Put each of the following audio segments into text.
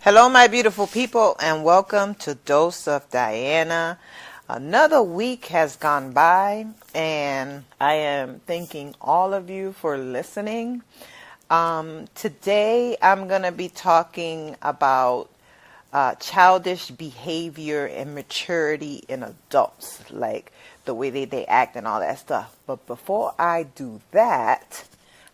Hello, my beautiful people, and welcome to Dose of Diana. Another week has gone by, and I am thanking all of you for listening. Today, I'm going to be talking about childish behavior and maturity in adults, like the way they act and all that stuff. But before I do that,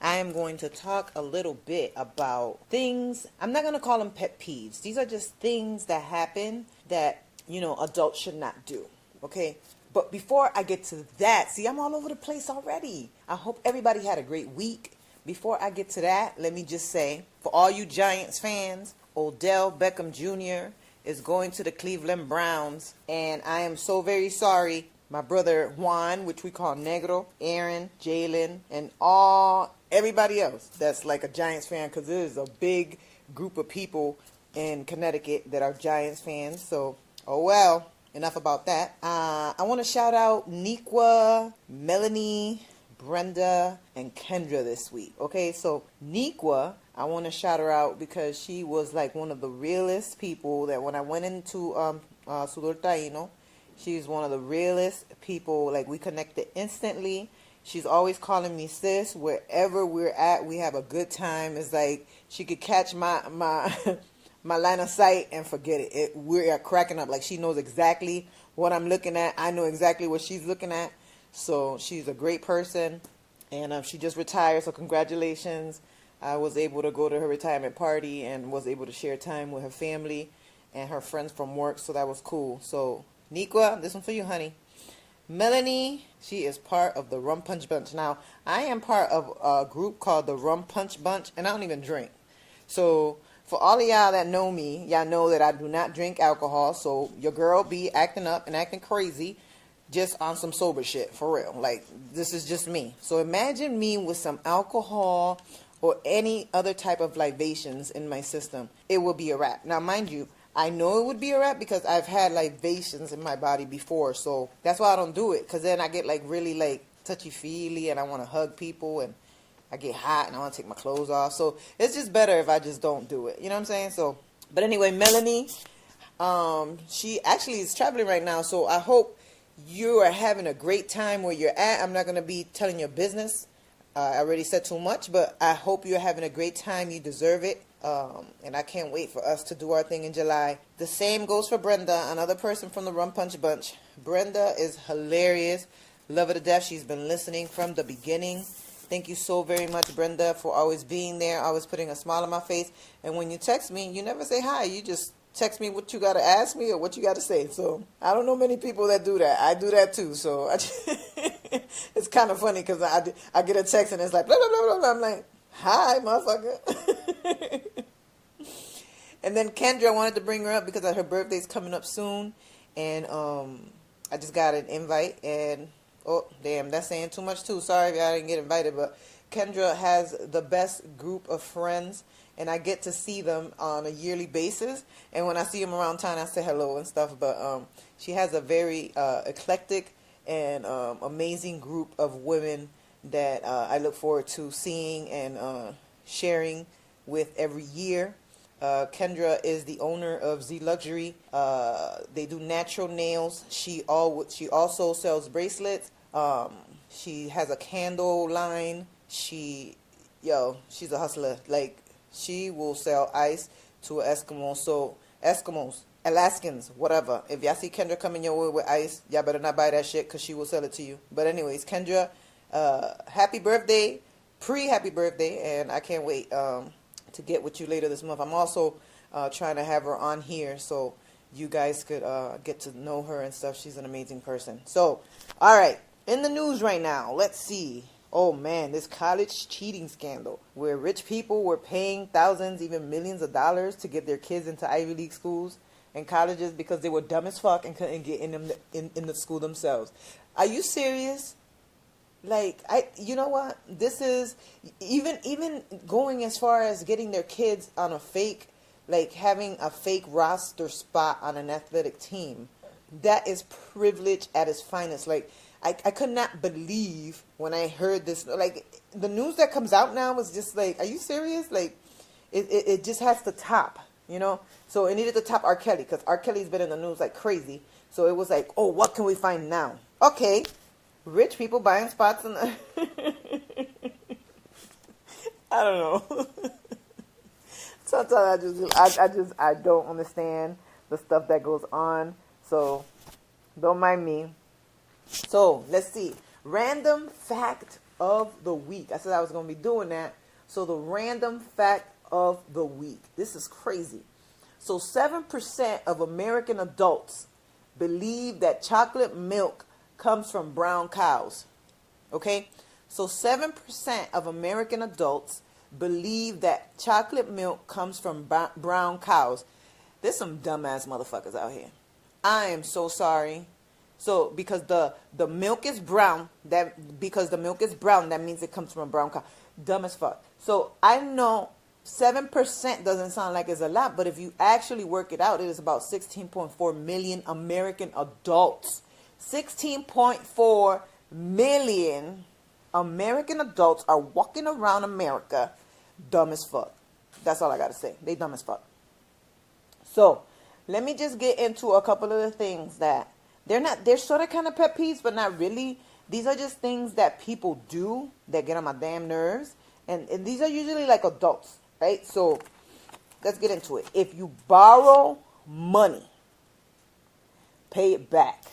I am going to talk a little bit about things. I'm not going to call them pet peeves. These are just things that happen that, adults should not do. Okay? But before I get to that, see, I'm all over the place already. I hope everybody had a great week. Before I get to that, let me just say, for all you Giants fans, Odell Beckham Jr. is going to the Cleveland Browns. And I am so very sorry. My brother Juan, which we call Negro, Aaron, Jalen, and everybody else that's like a Giants fan, because there's a big group of people in Connecticut that are Giants fans. So, oh well, enough about that. I want to shout out Niqua, Melanie, Brenda, and Kendra this week. Okay, so Niqua, I want to shout her out because she was like one of the realest people that when I went into Sudor Taino, she's one of the realest people. Like, we connected instantly. She's always calling me sis. Wherever we're at, we have a good time. It's like she could catch my my line of sight and forget it. We are cracking up. Like, she knows exactly what I'm looking at. I know exactly what she's looking at. So she's a great person. And she just retired, so congratulations. I was able to go to her retirement party and was able to share time with her family and her friends from work. So that was cool. So, Niqua, this one for you, honey. Melanie, she is part of the Rum Punch Bunch. Now, I am part of a group called the Rum Punch Bunch, and I don't even drink. So, for all of y'all that know me, y'all know that I do not drink alcohol. So, your girl be acting up and acting crazy just on some sober shit, for real. Like, this is just me. So, imagine me with some alcohol or any other type of libations in my system. It will be a wrap. Now, mind you, I know it would be a wrap because I've had libations in my body before, so that's why I don't do it, because then I get like really like touchy-feely and I want to hug people and I get hot and I want to take my clothes off, so it's just better if I just don't do it, you know what I'm saying? So, but anyway, Melanie, she actually is traveling right now, so I hope you are having a great time where you're at. I'm not going to be telling your business. I already said too much, but I hope you're having a great time. You deserve it. And I can't wait for us to do our thing in July. The same goes for Brenda, another person from the Rum Punch Bunch. Brenda is hilarious. Love her to death. She's been listening from the beginning. Thank you so very much, Brenda, for always being there, always putting a smile on my face. And when you text me, you never say hi. You just text me what you got to ask me or what you got to say. So I don't know many people that do that. I do that too. So it's kind of funny because I get a text and it's like, blah, blah, blah, blah, blah. I'm like, hi, motherfucker. And then Kendra, wanted to bring her up because her birthday's coming up soon. And I just got an invite. And, oh, damn, that's saying too much too. Sorry if I didn't get invited. But Kendra has the best group of friends. And I get to see them on a yearly basis. And when I see them around town, I say hello and stuff. But she has a very eclectic and amazing group of women that I look forward to seeing and sharing with every year. Kendra is the owner of Z Luxury. They do natural nails. She also sells bracelets. She has a candle line. She's a hustler. Like, she will sell ice to an Eskimo. So Eskimos, Alaskans, whatever. If y'all see Kendra coming your way with ice, y'all better not buy that shit because she will sell it to you. But anyways, Kendra, happy birthday, pre-happy birthday, and I can't wait to get with you later this month. I'm also trying to have her on here so you guys could get to know her and stuff. She's an amazing person. So, all right, in the news right now, let's see. Oh man, this college cheating scandal where rich people were paying thousands, even millions of dollars to get their kids into Ivy League schools and colleges because they were dumb as fuck and couldn't get in the school themselves. Are you serious? Like, you know what? This is even going as far as getting their kids on a fake, like having a fake roster spot on an athletic team. That is privilege at its finest. Like, I could not believe when I heard this. Like, the news that comes out now is just like, are you serious? Like, it just has to top. you know? So it needed to top R. Kelly because R. Kelly's been in the news like crazy. So it was like, oh, what can we find now? Okay, rich people buying spots in the... I don't know. Sometimes I don't understand the stuff that goes on. So don't mind me. So let's see. Random fact of the week. I said I was going to be doing that. So the random fact of the week. This is crazy. So 7% of American adults believe that chocolate milk comes from brown cows. Okay? So 7% of American adults believe that chocolate milk comes from brown cows. There's some dumbass motherfuckers out here. I am so sorry. So because the milk is brown, that means it comes from a brown cow. Dumb as fuck. So I know 7% doesn't sound like it's a lot, but if you actually work it out, it is about 16.4 million American adults. 16.4 million American adults are walking around America dumb as fuck. That's all I gotta say. They dumb as fuck. So let me just get into a couple of the things that they're sort of kind of pet peeves, but not really. These are just things that people do that get on my damn nerves. And these are usually like adults, right? So let's get into it. If you borrow money, pay it back.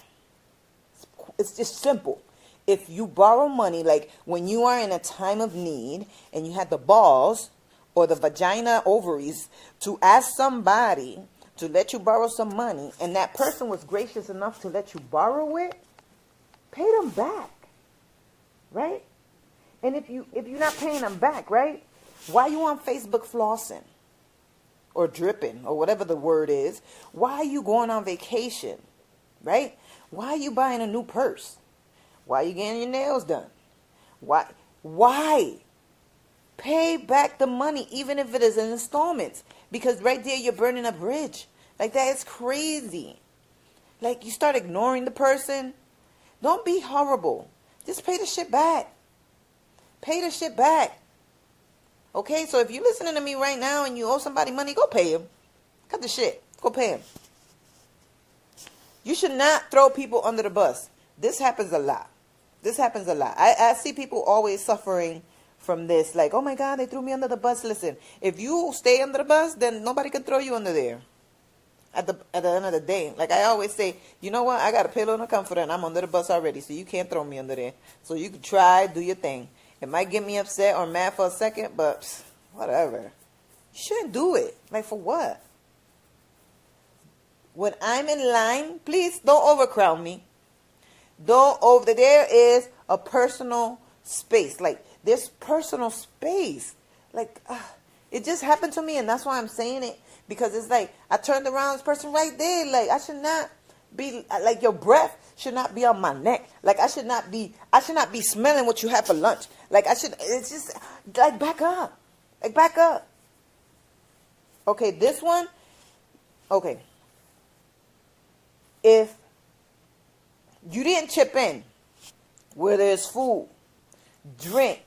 It's just simple. If you borrow money, like when you are in a time of need and you had the balls or the vagina ovaries to ask somebody to let you borrow some money, and that person was gracious enough to let you borrow it, pay them back, right? And if you're not paying them back, right? Why you on Facebook flossing or dripping or whatever the word is? Why are you going on vacation, right? Why are you buying a new purse? Why are you getting your nails done? Why? Pay back the money, even if it is in installments. Because right there, you're burning a bridge. Like, that is crazy. Like, you start ignoring the person. Don't be horrible. Just pay the shit back. Pay the shit back. Okay? So if you're listening to me right now and you owe somebody money, go pay him. Cut the shit. Go pay him. You should not throw people under the bus. This happens a lot. I see people always suffering from this. Like, oh my God, they threw me under the bus. Listen, if you stay under the bus, then nobody can throw you under there. At the end of the day. Like I always say, you know what? I got a pillow and a comforter and I'm under the bus already. So you can't throw me under there. So you can try, do your thing. It might get me upset or mad for a second, but whatever. You shouldn't do it. Like, for what? When I'm in line, please don't overcrowd me. There is a personal space. Like, there's personal space. Like, it just happened to me, and that's why I'm saying it. Because it's like, I turned around, this person right there. Like, I should not be, like, your breath should not be on my neck. Like, I should not be smelling what you have for lunch. Like, it's just, like, back up. Like, back up. Okay, this one. Okay. If you didn't chip in where there's food, drink,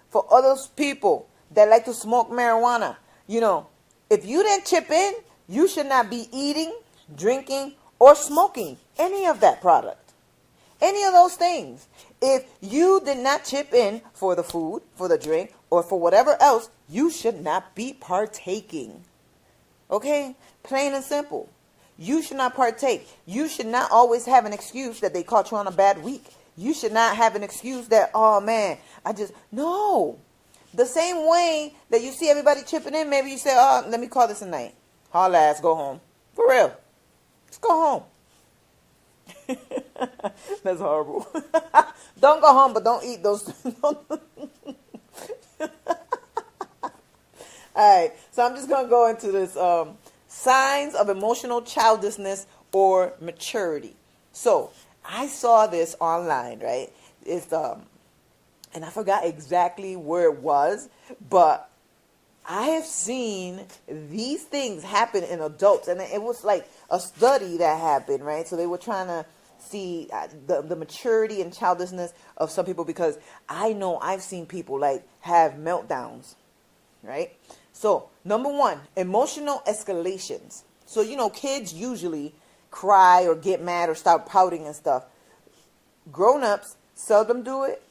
for other people that like to smoke marijuana, you know, if you didn't chip in, you should not be eating, drinking, or smoking any of that product. Any of those things. If you did not chip in for the food, for the drink, or for whatever else, you should not be partaking. Okay? Plain and simple. You should not partake. You should not always have an excuse that they caught you on a bad week. You should not have an excuse that, oh man, no. The same way that you see everybody chipping in, maybe you say, oh, let me call this a night. Holla ass, go home. For real. Just go home. That's horrible. Don't go home, but don't eat those. Alright, so I'm just going to go into this signs of emotional childishness or maturity. So, I saw this online, right? It's and I forgot exactly where it was, but I have seen these things happen in adults, and it was like a study that happened, right? So they were trying to see the maturity and childishness of some people, because I know I've seen people like have meltdowns, right? So, number one, emotional escalations. So, kids usually cry or get mad or start pouting and stuff. Grown-ups seldom do it.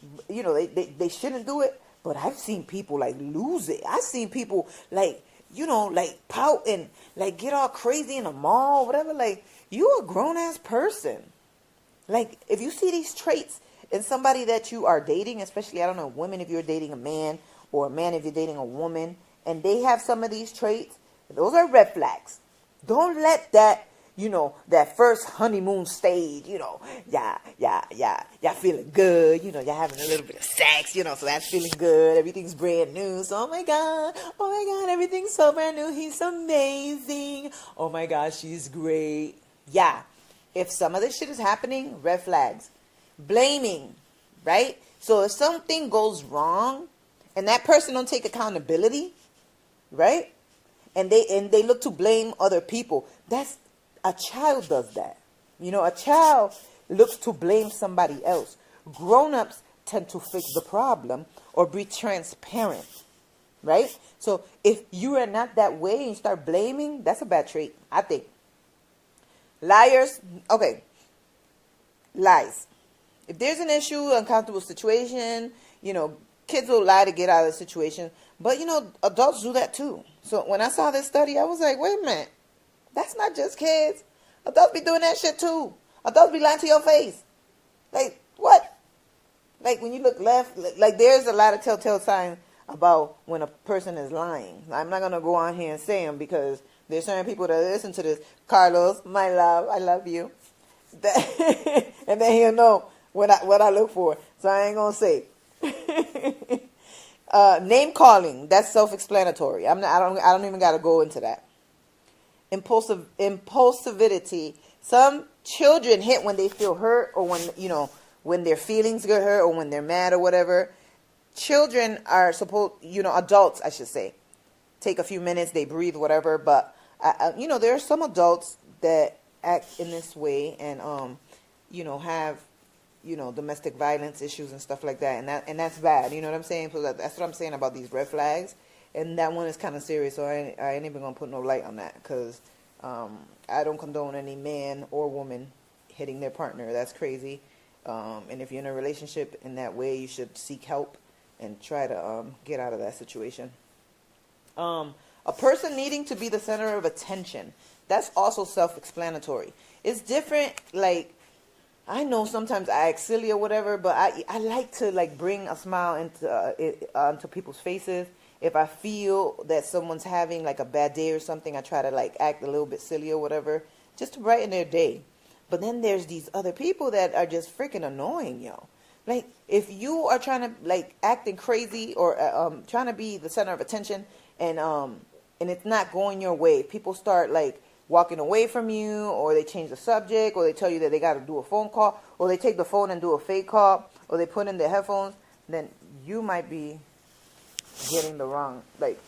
They shouldn't do it. But I've seen people like lose it. I've seen people like pout and like get all crazy in the mall, whatever. Like, you a grown-ass person. Like, if you see these traits in somebody that you are dating, especially, I don't know, women if you're dating a man, or a man if you're dating a woman, and they have some of these traits, those are red flags. Don't let that, that first honeymoon stage, y'all feeling good, y'all having a little bit of sex, so that's feeling good, everything's brand new, so oh my God, everything's so brand new, he's amazing, oh my God, she's great, yeah. If some of this shit is happening, red flags. Blaming, right? So if something goes wrong and that person don't take accountability, right? And they look to blame other people. That's a child does that. A child looks to blame somebody else. Grown-ups tend to fix the problem or be transparent, right? So if you are not that way and you start blaming, that's a bad trait, I think. Liars, okay. Lies. If there's an issue, uncomfortable situation, kids will lie to get out of the situation. But, adults do that too. So when I saw this study, I was like, wait a minute. That's not just kids. Adults be doing that shit too. Adults be lying to your face. Like, what? Like, when you look left, like, there's a lot of telltale signs about when a person is lying. I'm not going to go on here and say them because there's certain people that listen to this. Carlos, my love, I love you. And then he'll know what I look for. So I ain't going to say. Name calling, that's self-explanatory. I don't even got to go into that. Impulsivity. Some children hit when they feel hurt or when their feelings get hurt or when they're mad or whatever. Children are adults, I should say, take a few minutes, they breathe, whatever. But, there are some adults that act in this way and, have, domestic violence issues and stuff like that. And that's bad. You know what I'm saying? So that's what I'm saying about these red flags. And that one is kind of serious. So I ain't even going to put no light on that because I don't condone any man or woman hitting their partner. That's crazy. And if you're in a relationship in that way, you should seek help and try to get out of that situation. A person needing to be the center of attention. That's also self-explanatory. It's different, like, I know sometimes I act silly or whatever, but I like to, like, bring a smile into people's faces. If I feel that someone's having, like, a bad day or something, I try to, like, act a little bit silly or whatever, just to brighten their day. But then there's these other people that are just freaking annoying, yo. Like, if you are trying to, like, acting crazy or trying to be the center of attention and it's not going your way, people start, like, walking away from you, or they change the subject, or they tell you that they got to do a phone call, or they take the phone and do a fake call, or they put in their headphones, then you might be getting the wrong, like,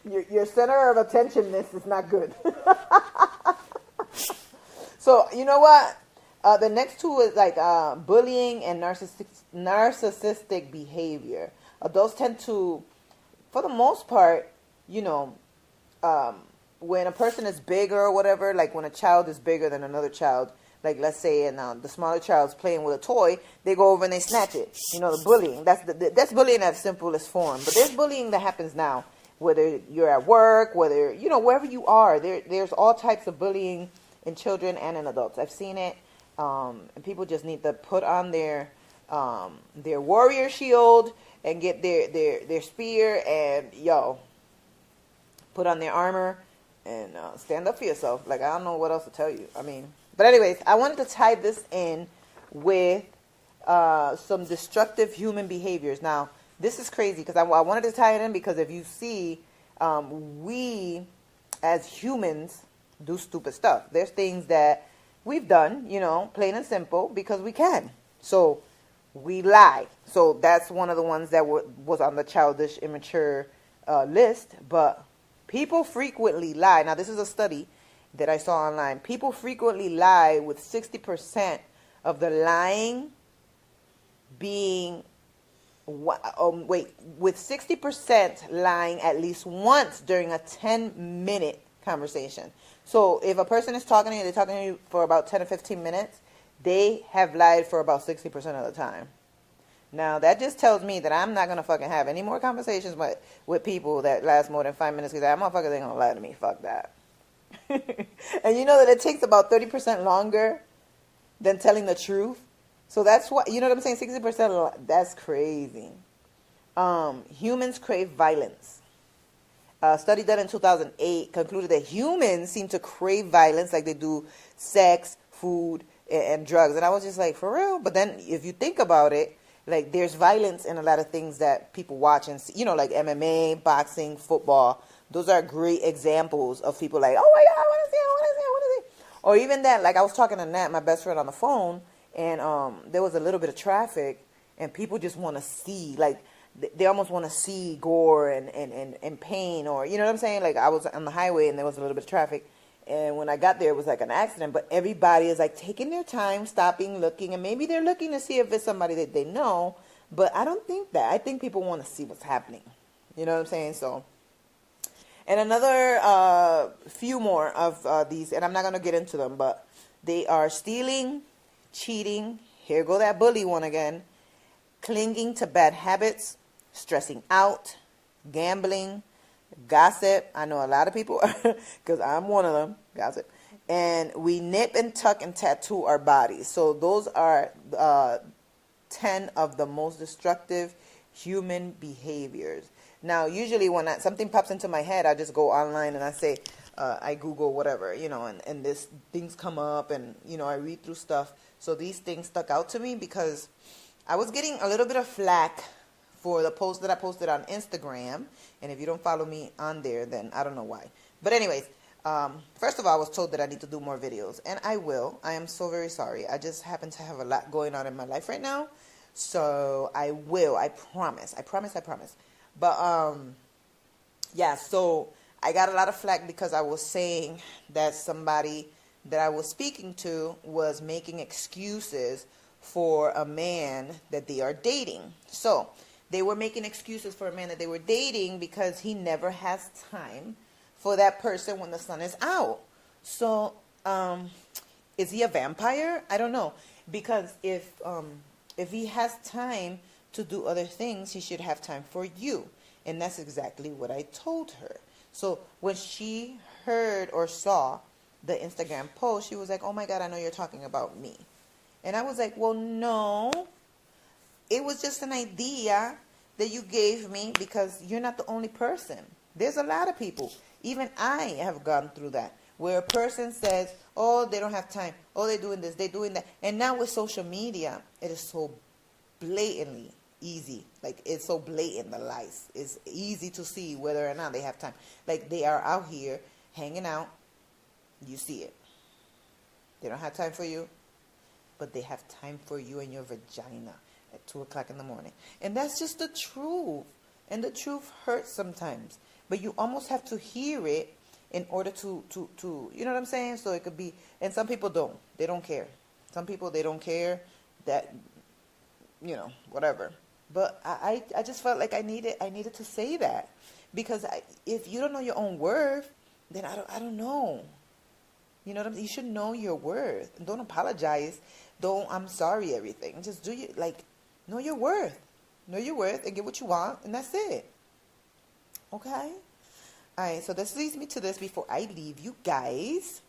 your center of attentionness is not good. So, you know what? The next two is like bullying and narcissistic behavior. Adults tend to, for the most part, when a person is bigger or whatever, like when a child is bigger than another child, like let's say, and the smaller child's playing with a toy, they go over and they snatch it. The bullying. That's bullying at its simplest form. But there's bullying that happens now, whether you're at work, whether wherever you are. There's all types of bullying in children and in adults. I've seen it, and people just need to put on their warrior shield and get their spear and put on their armor and stand up for yourself. Like, I don't know what else to tell you. I mean, but anyways, I wanted to tie this in with some destructive human behaviors. Now, this is crazy because I wanted to tie it in because if you see, we as humans do stupid stuff. There's things that we've done, plain and simple, because we can. So we lie. So that's one of the ones that was on the childish, immature list. But people frequently lie. Now, this is a study that I saw online. People frequently lie, with 60% of the lying being with 60% lying at least once during a 10-minute conversation. So if a person is talking to you, they're talking to you for about 10 or 15 minutes, they have lied for about 60% of the time. Now, that just tells me that I'm not going to fucking have any more conversations with people that last more than 5 minutes, because that motherfucker ain't going to lie to me. Fuck that. And you know that it takes about 30% longer than telling the truth. So that's what, you know what I'm saying? 60%, that's crazy. Humans crave violence. A study done in 2008 concluded that humans seem to crave violence like they do sex, food, and drugs. And I was just like, for real? But then if you think about it, like there's violence in a lot of things that people watch and see, you know, like MMA, boxing, football. Those are great examples of people like, oh my God, I want to see, I want to see, I want to see. Or even that, like I was talking to Nat, my best friend, on the phone, and there was a little bit of traffic, and people just want to see, like, they almost want to see gore and pain, or, you know what I'm saying? Like, I was on the highway, and there was a little bit of traffic, and when I got there, it was like an accident, but everybody is, like, taking their time, stopping, looking, and maybe they're looking to see if it's somebody that they know, but I don't think that. I think people want to see what's happening. You know what I'm saying? So, and another few more of these, and I'm not going to get into them, but they are stealing, cheating, here go that bully one again, clinging to bad habits, stressing out, gambling, gossip. I know a lot of people, because I'm one of them, gossip. And we nip and tuck and tattoo our bodies. So those are 10 of the most destructive human behaviors. Now, usually when something pops into my head, I just go online and I say, I Google whatever, you know, and this things come up, and, you know, I read through stuff. So these things stuck out to me because I was getting a little bit of flack for the post that I posted on Instagram. And if you don't follow me on there, then I don't know why. But anyways, first of all, I was told that I need to do more videos, and I will. I am so very sorry. I just happen to have a lot going on in my life right now. So I will. I promise. I promise. I promise. But, yeah, so I got a lot of flack because I was saying that somebody that I was speaking to was making excuses for a man that they are dating. So they were making excuses for a man that they were dating because he never has time for that person when the sun is out. So, is he a vampire? I don't know. Because if he has time to do other things, he should have time for you. And that's exactly what I told her. So when she heard or saw the Instagram post, she was like, oh my God, I know you're talking about me. And I was like, well, no, it was just an idea that you gave me because you're not the only person. There's a lot of people. Even I have gone through that, where a person says, oh, they don't have time. Oh, they're doing this, they're doing that. And now with social media, it is so blatantly easy. Like, it's so blatant, the lies. It's easy to see whether or not they have time. Like, they are out here hanging out. You see it. They don't have time for you, but they have time for you and your vagina at 2 o'clock in the morning. And that's just the truth. And the truth hurts sometimes. But you almost have to hear it in order to you know what I'm saying? So it could be, and some people don't. They don't care. Some people, they don't care that, you know, whatever. But I just felt like I needed to say that. Because if you don't know your own worth, then I don't know. You know what I mean? You should know your worth. Don't apologize. Don't, I'm sorry, everything. Just do you, like, know your worth. Know your worth and get what you want, and that's it. Okay? Alright, so this leads me to this before I leave you guys.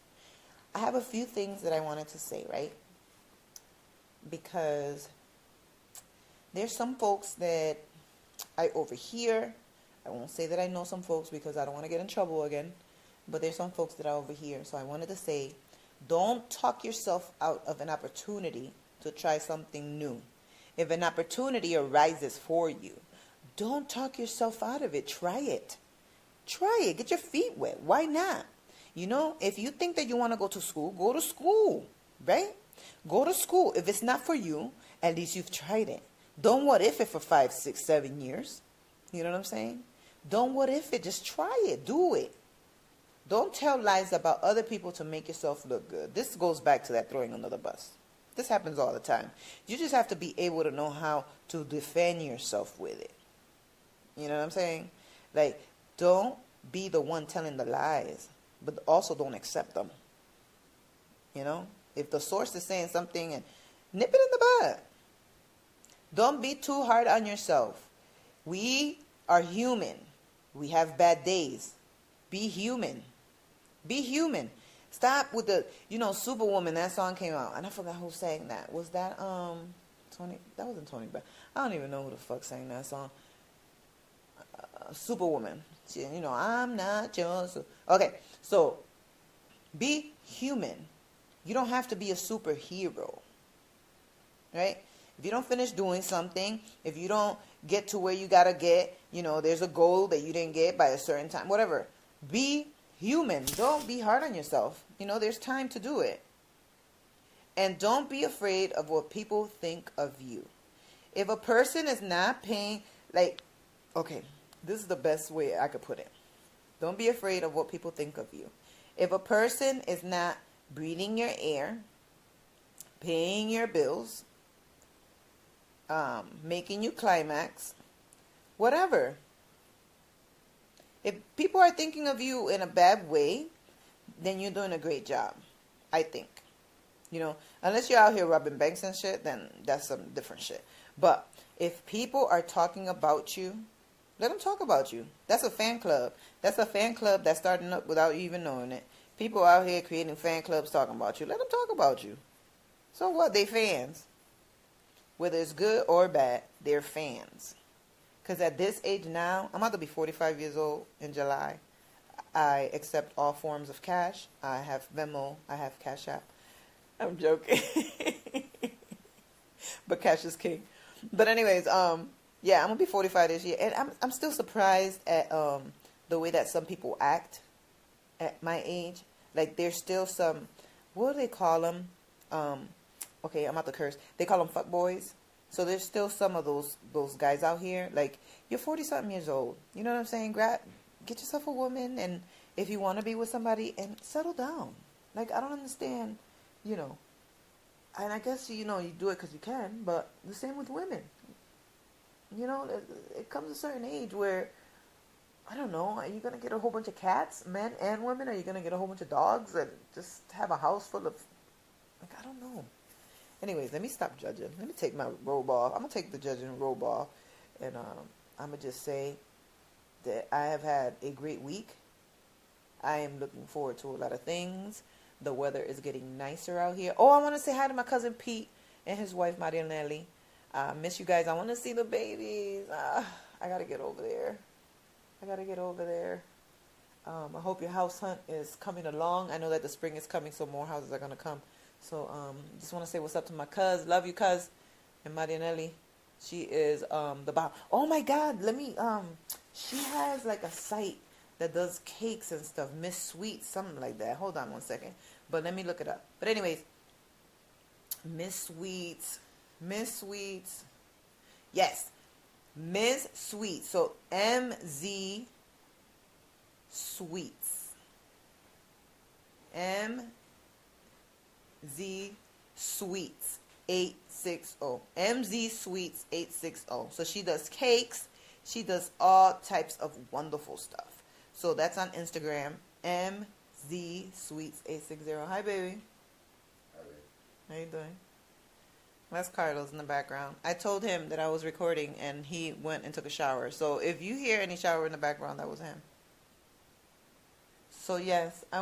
I have a few things that I wanted to say, right? Because there's some folks that I overhear. I won't say that I know some folks because I don't want to get in trouble again. But there's some folks that are over here. So I wanted to say, don't talk yourself out of an opportunity to try something new. If an opportunity arises for you, don't talk yourself out of it. Try it. Try it. Get your feet wet. Why not? You know, if you think that you want to go to school, right? Go to school. If it's not for you, at least you've tried it. Don't what if it for 5, 6, 7 years. You know what I'm saying? Don't what if it. Just try it. Do it. Don't tell lies about other people to make yourself look good. This goes back to that throwing under the bus. This happens all the time. You just have to be able to know how to defend yourself with it. You know what I'm saying? Like, don't be the one telling the lies, but also don't accept them. You know? If the source is saying something, and nip it in the bud. Don't be too hard on yourself. We are human. We have bad days. Be human. Be human. Stop with the, Superwoman. That song came out, and I forgot who sang that. Was that Tony? That wasn't Tony Bennett. I don't even know who the fuck sang that song. Superwoman. She, I'm not yours. Okay, so be human. You don't have to be a superhero, right? If you don't finish doing something, if you don't get to where you gotta get, there's a goal that you didn't get by a certain time, whatever. Be human. Don't be hard on yourself. There's time to do it. And don't be afraid of what people think of you. If a person is not paying, okay, this is the best way I could put it. Don't be afraid of what people think of you. If a person is not breathing your air, paying your bills, making you climax, whatever. If people are thinking of you in a bad way, then you're doing a great job, I think. Unless you're out here robbing banks and shit, then that's some different shit. But if people are talking about you, let them talk about you. That's a fan club. That's a fan club that's starting up without you even knowing it. People out here creating fan clubs talking about you. Let them talk about you. So what? They fans. Whether it's good or bad, they're fans. Because at this age now, I'm about to be 45 years old in July. I accept all forms of cash. I have Venmo. I have Cash App. I'm joking. But cash is king. But anyways, yeah, I'm going to be 45 this year. And I'm still surprised at the way that some people act at my age. Like, there's still some, what do they call them? Okay, I'm about to curse. They call them fuckboys. So there's still some of those guys out here. Like, you're 40-something years old. You know what I'm saying? Get yourself a woman, and if you want to be with somebody, and settle down. Like, I don't understand, And I guess, you do it because you can, but the same with women. It comes a certain age where, I don't know, are you going to get a whole bunch of cats, men and women? Are you going to get a whole bunch of dogs and just have a house full of, I don't know. Anyways, let me stop judging. Let me take my robe off. I'm going to take the judging robe off. And I'm going to just say that I have had a great week. I am looking forward to a lot of things. The weather is getting nicer out here. Oh, I want to say hi to my cousin Pete and his wife, Marianelli. I miss you guys. I want to see the babies. I got to get over there. I hope your house hunt is coming along. I know that the spring is coming, so more houses are going to come. So, just want to say what's up to my cuz. Love you, cuz. And Marianelli, she is, the bomb. Oh my God, she has like a site that does cakes and stuff. Miss Sweets, something like that. Hold on one second. But let me look it up. But anyways, Miss Sweets. Yes. Miss Sweets. So, MZ Sweets. MZ Sweets 860. MZ Sweets 860. So she does cakes. She does all types of wonderful stuff. So that's on Instagram. MZ Sweets 860. Hi, baby. Hi, baby. How you doing? That's Carlos in the background. I told him that I was recording, and he went and took a shower. So if you hear any shower in the background, that was him. So yes, I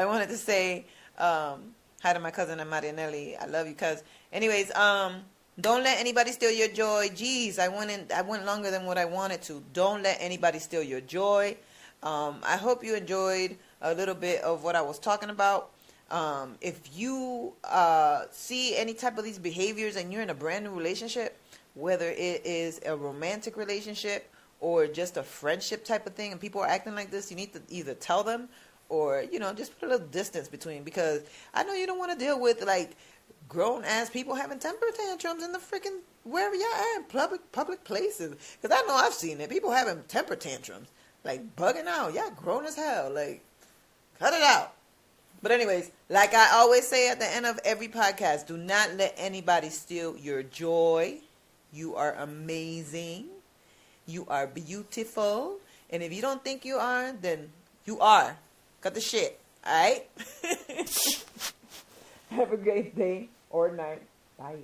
wanted to say hi to my cousin and Marianelli. I love you, cuz. Anyways, don't let anybody steal your joy. Jeez, I went longer than what I wanted to. Don't let anybody steal your joy. I hope you enjoyed a little bit of what I was talking about. If you see any type of these behaviors and you're in a brand new relationship, whether it is a romantic relationship or just a friendship type of thing, and people are acting like this, you need to either tell them or, just put a little distance between, because I know you don't want to deal with, like, grown-ass people having temper tantrums in the freaking, wherever y'all at, in public places. Because I know I've seen it. People having temper tantrums, like, bugging out. Y'all grown as hell. Like, cut it out. But anyways, like I always say at the end of every podcast, do not let anybody steal your joy. You are amazing. You are beautiful. And if you don't think you are, then you are. Cut the shit. Alright? Have a great day or night. Bye.